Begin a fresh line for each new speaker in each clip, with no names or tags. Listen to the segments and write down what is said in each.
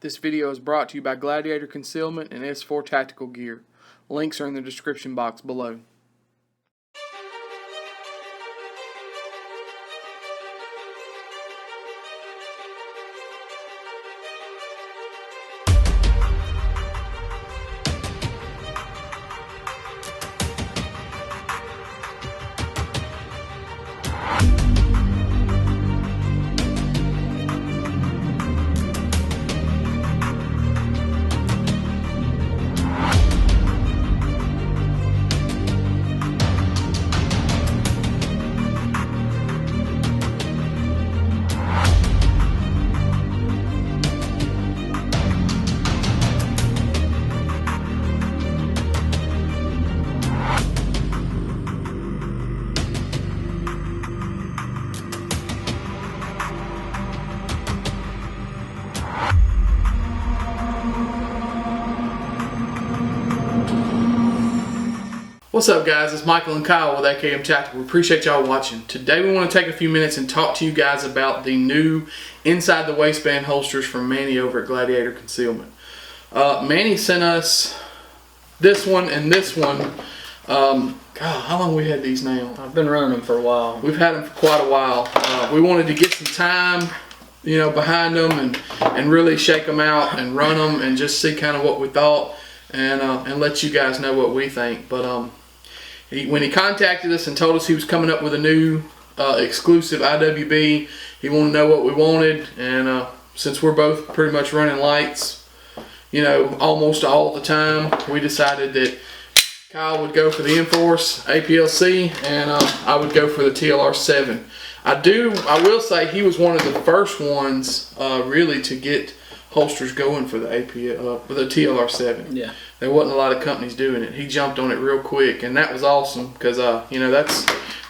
This video is brought to you by Gladiator Concealment and S4 Tactical Gear. Links are in the description box below. What's up, guys? It's Michael and Kyle with AKM Tactical. We appreciate y'all watching. Today we want to take a few minutes and talk to you guys about the new inside the waistband holsters from Manny over at Gladiator Concealment. Manny sent us this one and this one. God, how long we had these now?
I've been running them for a while.
We've had them for quite a while. We wanted to get some time, behind them and really shake them out and run them and just see kind of what we thought and let you guys know what we think. But when he contacted us and told us he was coming up with a new exclusive IWB, he wanted to know what we wanted, and since we're both pretty much running lights, almost all the time, we decided that Kyle would go for the Enforce APLC and I would go for the TLR7. I will say he was one of the first ones really to get holsters going for the the TLR7.
Yeah.
There wasn't a lot of companies doing it. He jumped on it real quick, and that was awesome because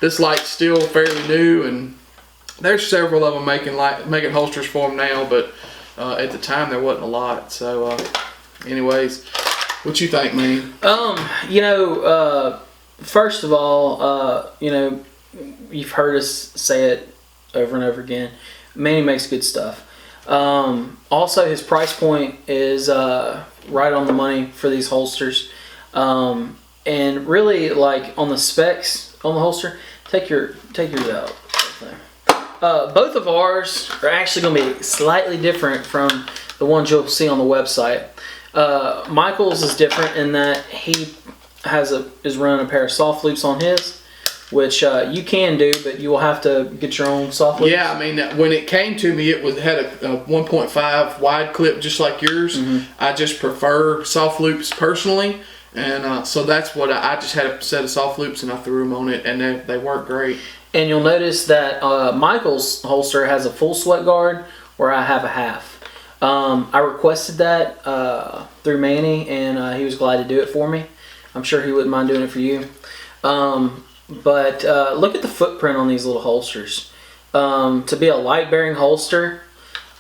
this light's still fairly new, and there's several of them making holsters for them now, but at the time there wasn't a lot. So, anyways, what you think, man?
First of all, you've heard us say it over and over again. Manny makes good stuff. Also, his price point is right on the money for these holsters, and really, like, on the specs on the holster, take yours out. Both of ours are actually going to be slightly different from the ones you'll see on the website. Michael's is different in that he is running a pair of soft loops on his, which you can do, but you will have to get your own soft loops.
Yeah, I mean, when it came to me, it had a 1.5 wide clip just like yours. Mm-hmm. I just prefer soft loops personally, and so that's what I just had a set of soft loops and I threw them on it, and they work great. And
you'll notice that Michael's holster has a full sweat guard where I have a half. I requested that through Manny, and he was glad to do it for me. I'm sure he wouldn't mind doing it for you. But look at the footprint on these little holsters. To be a light-bearing holster,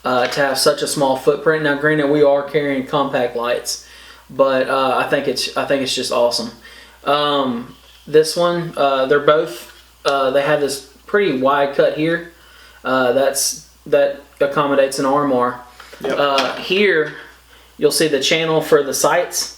to have such a small footprint. Now, granted, we are carrying compact lights, but I think it's just awesome. This one, they're both. They have this pretty wide cut here. That accommodates an armor. Yep. Here, you'll see the channel for the sights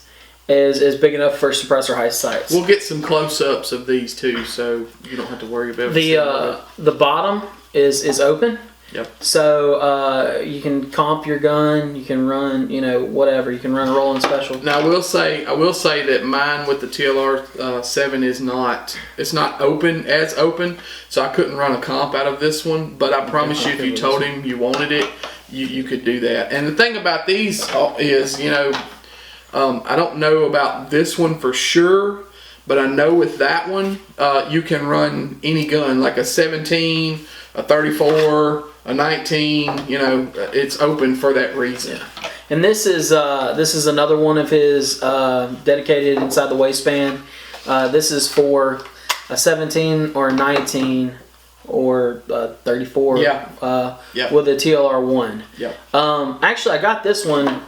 is big enough for suppressor high sights.
We'll get some close-ups of these too, so you don't have to worry about it.
The bottom is open.
Yep. So
you can comp your gun. You can run, whatever. You can run a rolling special.
Now I will say that mine with the TLR7 is not. It's not open, so I couldn't run a comp out of this one. But I promise you, if you told him you wanted it, you could do that. And the thing about these is, I don't know about this one for sure, but I know with that one, you can run any gun, like a 17, a 34, a 19. It's open for that reason.
Yeah. And this is another one of his dedicated inside the waistband. This is for a 17 or a 19 or a 34. Yeah. With a TLR1. Yeah. Actually, I got this one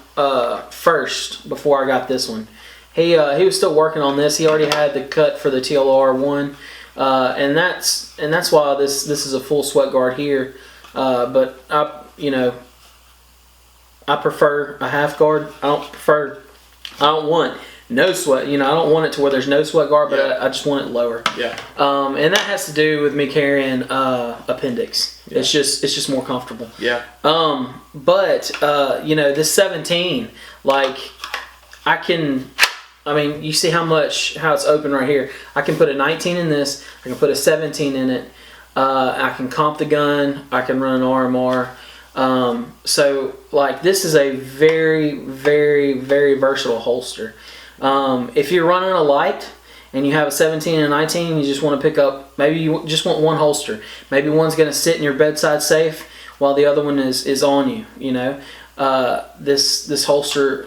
first before I got this one. He was still working on this. He already had the cut for the TLR1, and that's why this is a full sweat guard here. But I prefer a half guard. I don't want no sweat. I don't want it to where there's no sweat guard, but I just want it lower.
Yeah.
And that has to do with me carrying appendix. Yeah. It's just more comfortable.
Yeah.
But this 17, like you see how it's open right here. I can put a 19 in this. I can put a 17 in it. I can comp the gun. I can run an RMR. So like this is a very, very, very versatile holster. If you're running a light and you have a 17 and a 19, you just want to pick up, maybe you just want one holster. Maybe one's going to sit in your bedside safe while the other one is on you, this holster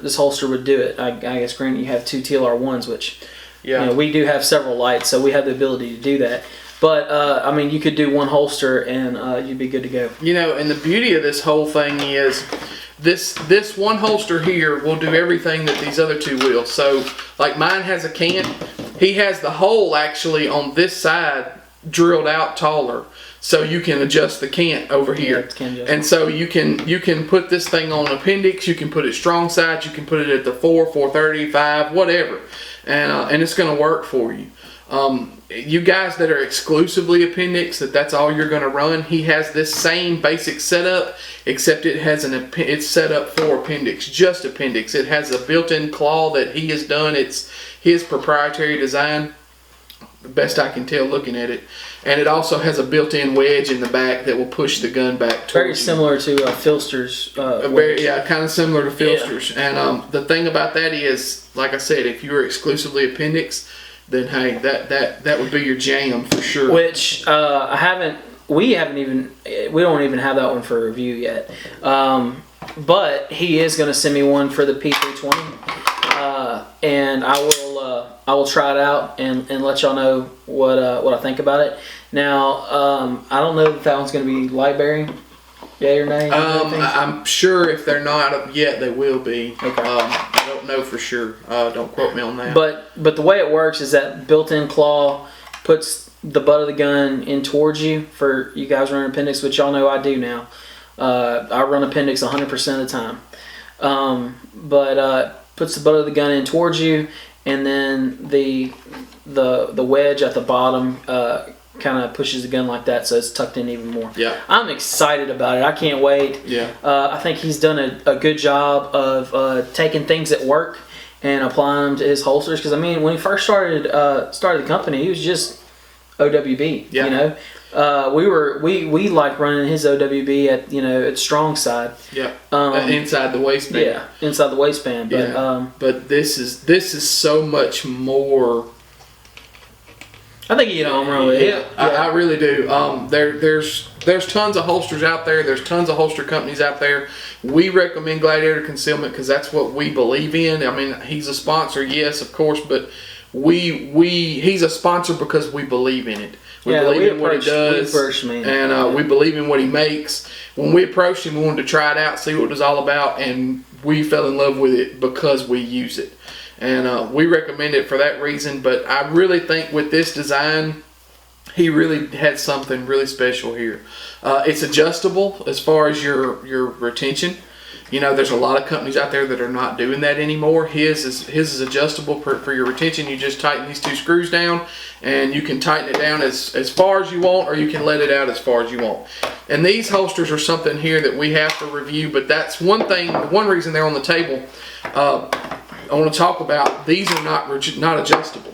would do it. I guess granted you have 2 TLR1s, which we do have several lights, so we have the ability to do that. But you could do one holster and you'd be good to go.
And the beauty of this whole thing is this one holster here will do everything that these other two will. So like mine has a cant. He has the hole actually on this side drilled out taller, so you can adjust the cant over here. And so you can put this thing on appendix. You can put it strong side. You can put it at the 430, 5, whatever, and it's going to work for you. You guys that are exclusively appendix, that's all you're going to run. He has this same basic setup, except it has it's set up for appendix, just appendix. It has a built-in claw that he has done. It's his proprietary design, the best I can tell looking at it. And it also has a built-in wedge in the back that will push the gun back towards
Very similar to Filster's
kind of similar to Filster's. Yeah. And the thing about that is, like I said, if you're exclusively appendix, then hey, that would be your jam for sure.
Which we don't even have that one for review yet. But he is going to send me one for the P320, and I will try it out and let y'all know what I think about it. Now, I don't know if that one's going to be light bearing. Yay or nay?
I'm sure if they're not yet, they will be.
Okay.
I don't know for sure. Don't quote me on that.
But the way it works is that built-in claw puts the butt of the gun in towards you for you guys running appendix, which y'all know I do now. I run appendix 100% of the time. But puts the butt of the gun in towards you, and then the wedge at the bottom kind of pushes the gun like that, so it's tucked in even more.
Yeah.
I'm excited about it. I can't wait.
Yeah.
I think he's done a good job of taking things that work and applying them to his holsters. Because when he first started the company, he was just OWB.
Yeah.
We like running his OWB at strong side.
Yeah. Inside the waistband.
Yeah, inside the waistband. But
but this is so much more.
I think you get on wrong with it.
I really do. There's tons of holsters out there. There's tons of holster companies out there. We recommend Gladiator Concealment because that's what we believe in. He's a sponsor, yes, of course, but he's a sponsor because we believe in it. We believe in what he does, and we believe in what he makes. When we approached him, we wanted to try it out, see what it was all about, and we fell in love with it because we use it. And we recommend it for that reason. But I really think with this design, he really had something really special here. It's adjustable as far as your retention. There's a lot of companies out there that are not doing that anymore. His is adjustable for your retention. You just tighten these 2 screws down, and you can tighten it down as far as you want, or you can let it out as far as you want. And these holsters are something here that we have to review, but that's one reason they're on the table. I want to talk about these are not adjustable.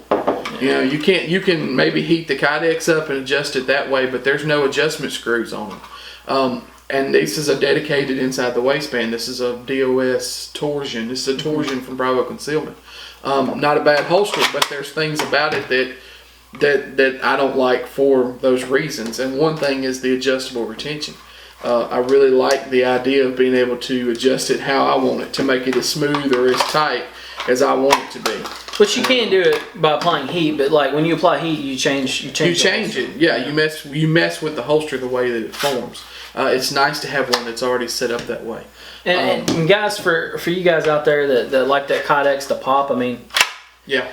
You can maybe heat the Kydex up and adjust it that way, but there's no adjustment screws on them. And this is a dedicated inside the waistband. This is a DOS torsion. This is a torsion from Bravo Concealment. Not a bad holster, but there's things about it that I don't like for those reasons. And one thing is the adjustable retention. I really like the idea of being able to adjust it how I want it, to make it as smooth or as tight as I want it to be.
But you can do it by applying heat. But like when you apply heat, you change
it. Yeah, you mess with the holster the way that it forms. It's nice to have one that's already set up that way.
And guys, for you guys out there that like that Kydex to pop,
yeah,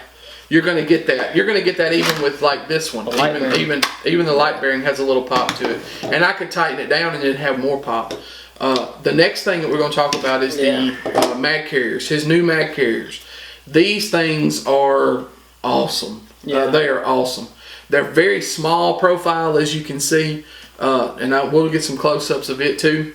you're gonna get that. You're gonna get that even with like this one. Even the light bearing has a little pop to it, and I could tighten it down and it'd have more pop. The next thing that we're going to talk about is the mag carriers, his new mag carriers. These things are awesome.
Yeah.
They are awesome. They're very small profile, as you can see, and we'll get some close-ups of it too.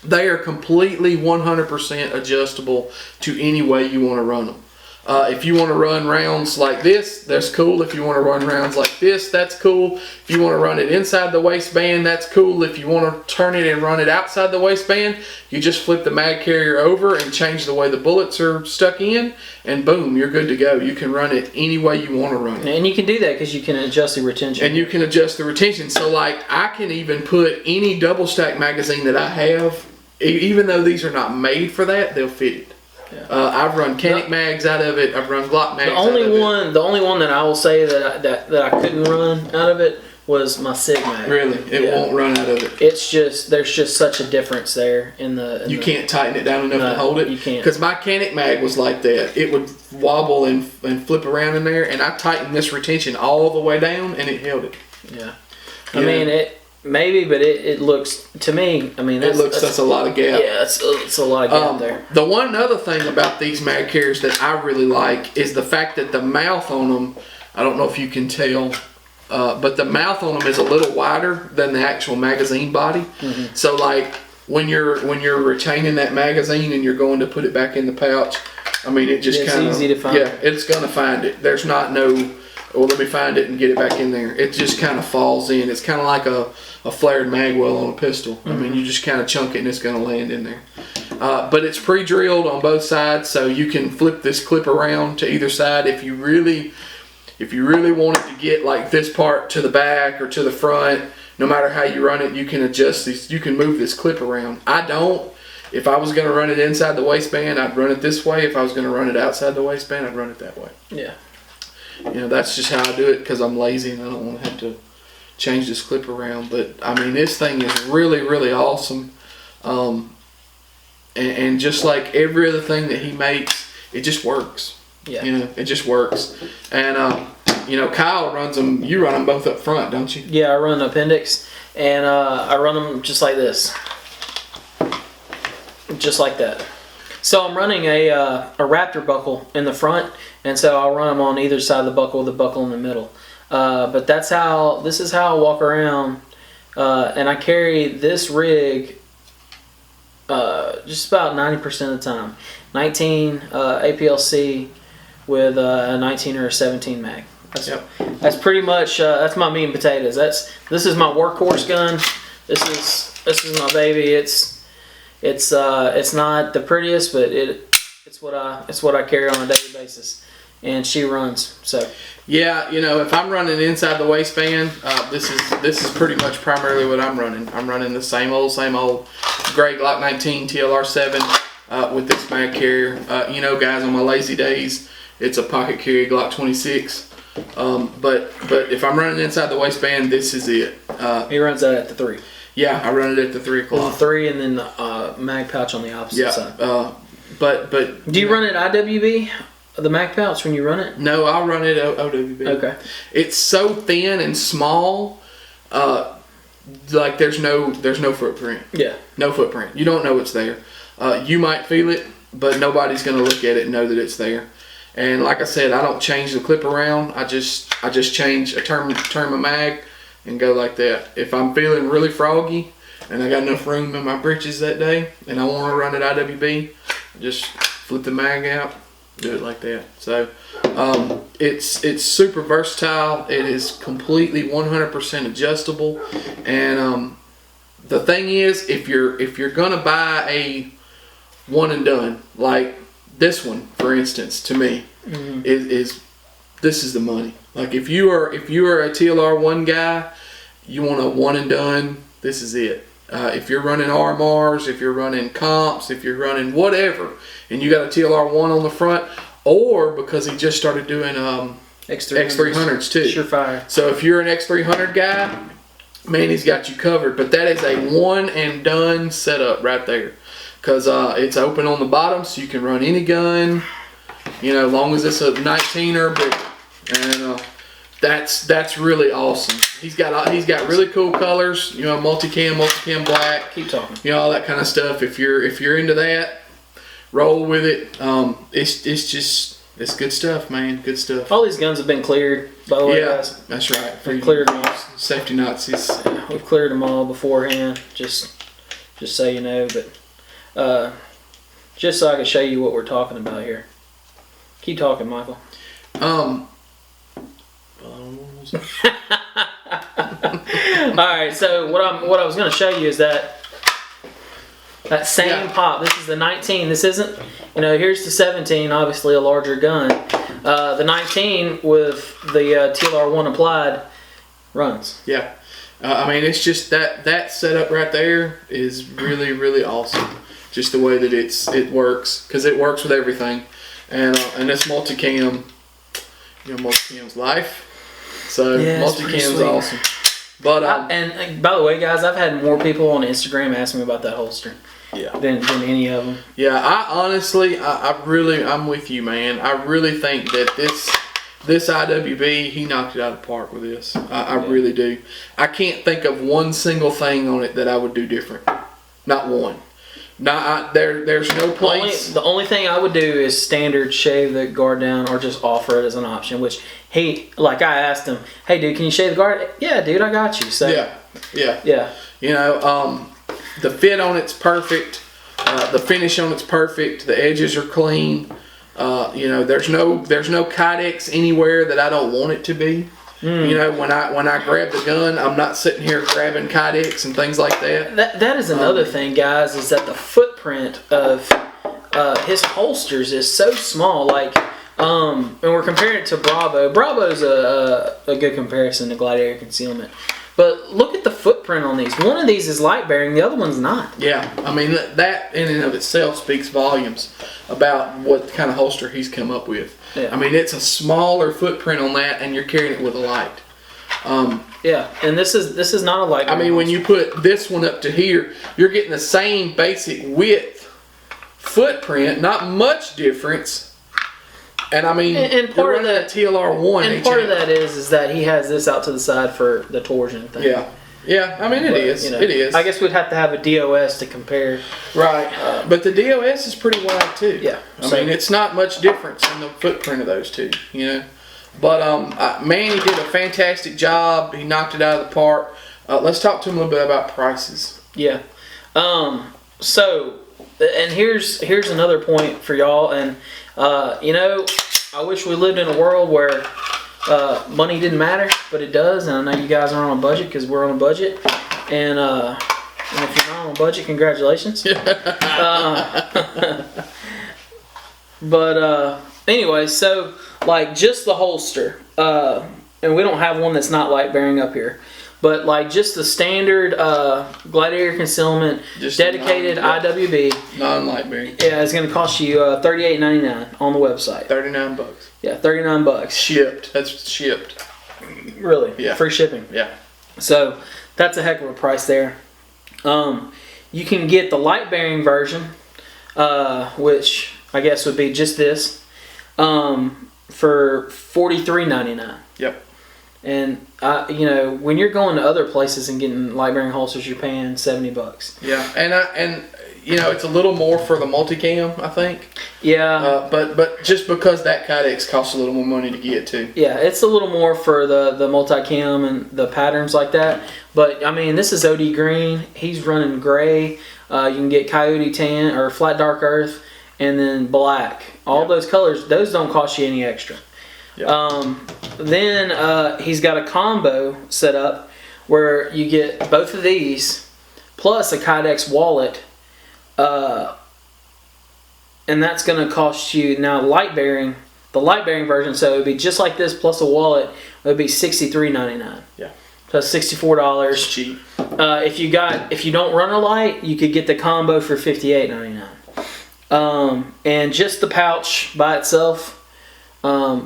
They are completely 100% adjustable to any way you want to run them. If you want to run rounds like this, that's cool. If you want to run rounds like this, that's cool. If you want to run it inside the waistband, that's cool. If you want to turn it and run it outside the waistband, you just flip the mag carrier over and change the way the bullets are stuck in, and boom, you're good to go. You can run it any way you want to run it.
And you can do that because you can adjust the retention.
And you can adjust the retention. So like I can even put any double stack magazine that I have, even though these are not made for that, they'll fit it. Yeah. I've run Canik mags out of it. I've run Glock mags. The only one that I will say that I couldn't run out of it was my Sig mag. Really, it won't run out of it.
It's just there's just such a difference there in the.
You can't tighten it down enough to hold it.
You can't.
Because my Canik mag was like that. It would wobble and flip around in there, and I tightened this retention all the way down, and it held it.
Yeah, I mean it. Maybe, but it looks, to me, I mean,
that's a lot of gap.
Yeah, it's a lot of gap there.
The one other thing about these mag carriers that I really like is the fact that the mouth on them, I don't know if you can tell, but the mouth on them is a little wider than the actual magazine body. Mm-hmm. So like when you're retaining that magazine and you're going to put it back in the pouch, I mean, it just kind of,
it's easy to find.
Yeah, it's going to find it. There's not no, well, let me find it and get it back in there. It just kind of falls in. It's kind of like a flared mag well on a pistol. Mm-hmm. I mean, you just kind of chunk it and it's going to land in there. But it's pre-drilled on both sides, so you can flip this clip around to either side if you really want it to get like this part to the back or to the front. No matter how you run it, you can adjust these. You can move this clip around. I don't. If I was going to run it inside the waistband, I'd run it this way. If I was going to run it outside the waistband, I'd run it that way.
Yeah.
You know, that's just how I do it because I'm lazy and I don't want to have to change this clip around. But I mean, this thing is really, really awesome. And just like every other thing that he makes, it just works.
Yeah.
You know, it just works. And you know, Kyle runs them. You run them both up front, don't you?
Yeah, I run appendix, and I run them just like this, just like that. So I'm running a Raptor buckle in the front, and so I'll run them on either side of the buckle with the buckle in the middle. But this is how I walk around, and I carry this rig just about 90% of the time. 19 APLC with a 19 or a 17 mag. That's pretty much that's my meat and potatoes. This is my workhorse gun. This is my baby. It's not the prettiest, but it's what I carry on a daily basis, and she runs. So
yeah, you know, if I'm running inside the waistband, this is pretty much primarily what I'm running. I'm running the same old gray Glock 19 TLR7 with this mag carrier. You know, guys, on my lazy days, it's a pocket carry Glock 26. But if I'm running inside the waistband, this is it.
He runs that at the 3.
Yeah, I run it at the 3 o'clock.
The 3 and then the mag pouch on the opposite side.
But
do you run it IWB, the mag pouch, when you run it?
No, I'll run it OWB.
Okay.
It's so thin and small, like there's no footprint.
Yeah.
No footprint. You don't know it's there. You might feel it, but nobody's gonna look at it and know that it's there. And like I said, I don't change the clip around. I just change a term of mag and go like that. If I'm feeling really froggy and I got enough room in my britches that day and I want to run it IWB, I just flip the mag out, do it like that. So it's super versatile. It is completely 100% adjustable. And the thing is, if you're gonna buy a one and done, like this one, for instance, to me, is this is the money. Like if you are a TLR1 guy, you want a one and done, this is it. If you're running RMRs, if you're running comps, if you're running whatever, and you got a TLR1 on the front, or because he just started doing X300s too.
Surefire.
So if you're an X300 guy, man, he's got you covered. But that is a one and done setup right there. Because it's open on the bottom, so you can run any gun, you know, as long as it's a 19 or bigger. And that's really awesome. He's got really cool colors. You know, multicam black.
Keep talking.
You know, all that kind of stuff. If you're into that, roll with it. It's good stuff, man. Good stuff.
All these guns have been cleared, by the way, guys.
That's right.
We've cleared them all.
Safety Nazis.
We've cleared them all beforehand, just so you know. But just so I can show you what we're talking about here. Keep talking, Michael. Alright, so what I was going to show you is that same pop. This is the 19. This isn't, here's the 17, obviously a larger gun. The 19 with the TLR1 applied runs.
Yeah. I mean, it's just that setup right there is really, really awesome. Just the way that it works, because it works with everything. And this multicam, multicam's life. So multicam's awesome. But
and by the way, guys, I've had more people on Instagram ask me about that holster.
Yeah.
Than any of them.
Yeah, I honestly, I'm with you, man. I really think that this IWB, he knocked it out of the park with this. I really do. I can't think of one single thing on it that I would do different. Not one. There's no place.
The only thing I would do is standard shave the guard down or just offer it as an option, which I asked him, hey dude, can you shave the guard? Yeah, dude, I got you. So
yeah. The fit on it's perfect. The finish on it's perfect. The edges are clean. There's no Kydex anywhere that I don't want it to be. When I grab the gun, I'm not sitting here grabbing Kydex and things like that.
That is another thing, guys, is that the footprint of his holsters is so small. And we're comparing it to Bravo. Bravo's a good comparison to Gladiator Concealment. But look at the footprint on these. One of these is light bearing, the other one's not.
Yeah, I mean, that in and of itself speaks volumes about what kind of holster he's come up with. Yeah. I mean, it's a smaller footprint on that, and you're carrying it with a light.
And this is not a light.
I mean, when you put this one up to here, you're getting the same basic width footprint, not much difference. And I mean,
and part of that
TLR1,
and part of that is that he has this out to the side for the torsion thing.
Yeah. I mean, it is. It is.
I guess we'd have to have a DOS to compare.
Right. But the DOS is pretty wide too.
Yeah.
I mean, it's not much difference in the footprint of those two. But man, he did a fantastic job. He knocked it out of the park. Let's talk to him a little bit about prices.
Yeah. So, and here's another point for y'all. And I wish we lived in a world where money didn't matter, but it does. And I know you guys are on a budget because we're on a budget. And if you're not on a budget, congratulations. But anyway, so just the holster, and we don't have one that's not light bearing up here. But just the standard Gladiator Concealment, just dedicated IWB,
non-light bearing.
Yeah, it's going to cost you $38.99 on the website.
$39.
Yeah, $39.
Shipped. That's shipped.
Really?
Yeah.
Free shipping.
Yeah.
So that's a heck of a price there. You can get the light bearing version, which I guess would be just this, for $43.99.
Yep.
And when you're going to other places and getting light bearing holsters, you're paying $70.
Yeah, and it's a little more for the multicam, I think.
Yeah.
But just because that Kydex costs a little more money to get too.
Yeah, it's a little more for the multicam and the patterns like that. But I mean, this is OD green. He's running gray. You can get coyote tan or flat dark earth, and then black. All those colors, those don't cost you any extra. Yep. Then he's got a combo set up where you get both of these plus a Kydex wallet, and that's going to cost you now the light bearing version. So it would be just like this plus a wallet. It would be $63.99.
Yeah.
So $64.
It's cheap.
If you don't run a light, you could get the combo for $58.99. And just the pouch by itself.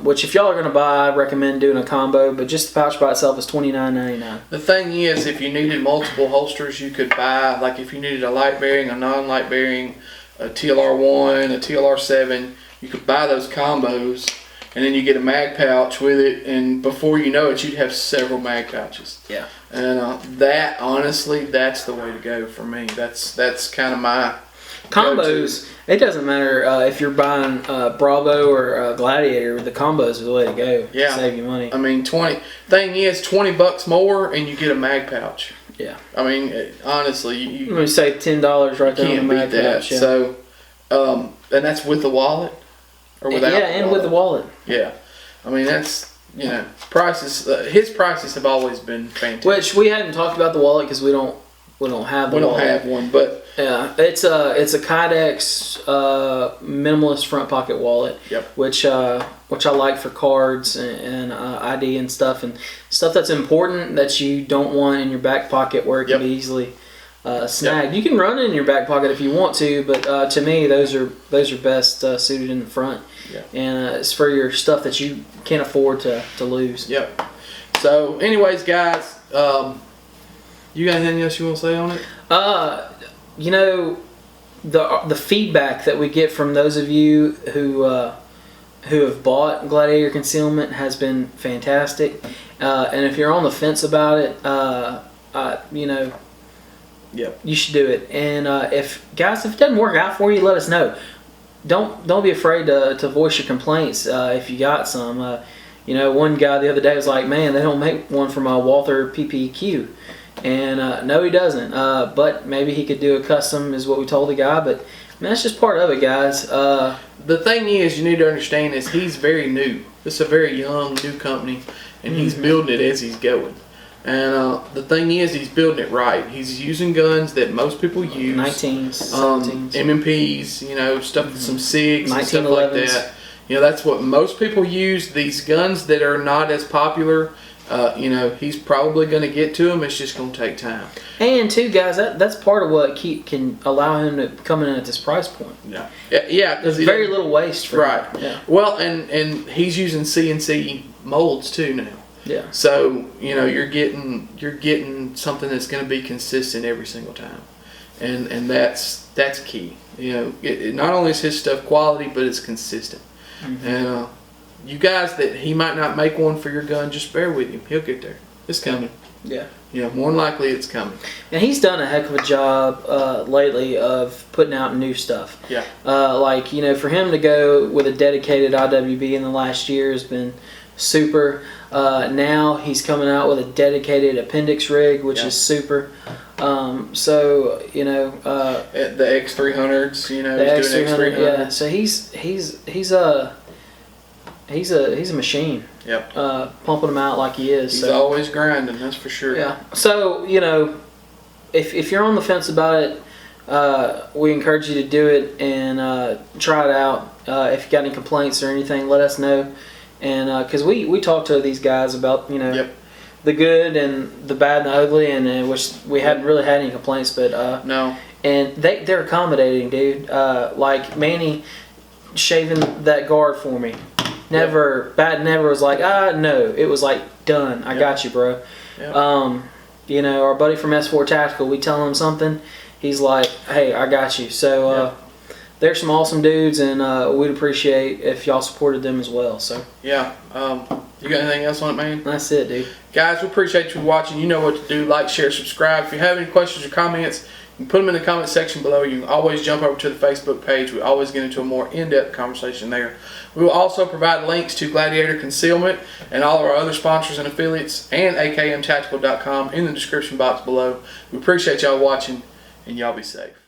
Which if y'all are going to buy, I recommend doing a combo, but just the pouch by itself is $29.99.
The thing is, if you needed multiple holsters, you could buy, if you needed a light bearing, a non-light bearing, a TLR1, a TLR7, you could buy those combos and then you get a mag pouch with it, and before you know it, you'd have several mag pouches.
Yeah.
And that, honestly, that's the way to go for me. That's kind of my
combos. It doesn't matter if you're buying Bravo or Gladiator. The combos are the way to go.
Yeah.
Save you money.
I mean, $20 more, and you get a mag pouch.
Yeah.
I mean, honestly,
you save $10 right there on the mag pouch. Yeah.
So, and that's with the wallet or without.
Yeah, and with the wallet.
Yeah. I mean, that's, prices. His prices have always been fantastic.
Which we hadn't talked about the wallet because we don't have the wallet.
We don't have one, but
yeah, it's a Kydex minimalist front pocket wallet.
Yep.
Which I like for cards and ID and stuff that's important that you don't want in your back pocket where it can be easily snagged. Yep. You can run it in your back pocket if you want to, but to me those are best suited in the front.
Yeah. And
it's for your stuff that you can't afford to lose.
Yep. So, anyways, guys, you got anything else you want to say on it?
The feedback that we get from those of you who have bought Gladiator Concealment has been fantastic. And if you're on the fence about it, you should do it. And if it doesn't work out for you, let us know. Don't be afraid to voice your complaints if you got some. One guy the other day was like, "Man, they don't make one for my Walther PPQ." And no, he doesn't. But maybe he could do a custom, is what we told the guy. But that's just part of it, guys.
The thing is, you need to understand is he's very new. This is a very young, new company, and he's building it as he's going. And the thing is, he's building it right. He's using guns that most people use.
19s, 17s.
MMPs, stuff, some SIGs and stuff like that. That's what most people use. These guns that are not as popular, he's probably going to get to them. It's just going to take time.
And too, guys, that's part of what can allow him to come in at this price point.
Yeah. Because
there's very little waste for
him.
Yeah.
Well, and he's using CNC molds too now.
Yeah.
So you're getting something that's going to be consistent every single time, and that's key. Not only is his stuff quality, but it's consistent. Mm-hmm. And you guys that he might not make one for your gun, just bear with him. He'll get there. It's coming.
Yeah.
More than likely it's coming.
And he's done a heck of a job lately of putting out new stuff.
Yeah.
For him to go with a dedicated IWB in the last year has been super. Now he's coming out with a dedicated appendix rig, which is super. The
X300s,
the X300, yeah. So he's a machine.
Yep.
Pumping them out like he is.
He's always grinding, that's for sure.
Yeah. So if you're on the fence about it, we encourage you to do it and try it out. If you got any complaints or anything, let us know. And because we talked to these guys about the good and the bad and the ugly, and which we hadn't really had any complaints, but
no.
And they're accommodating, dude. Like Manny shaving that guard for me. Never was like, no. It was like, done. I got you, bro.
Yep.
Our buddy from S4 Tactical, we tell him something, he's like, hey, I got you. So they're some awesome dudes, and we'd appreciate if y'all supported them as well. So
yeah. You got anything else on it, man?
That's it, dude.
Guys, we appreciate you watching. You know what to do. Like, share, subscribe. If you have any questions or comments, you can put them in the comment section below. You can always jump over to the Facebook page. We always get into a more in-depth conversation there. We will also provide links to Gladiator Concealment and all of our other sponsors and affiliates and akmtactical.com in the description box below. We appreciate y'all watching, and y'all be safe.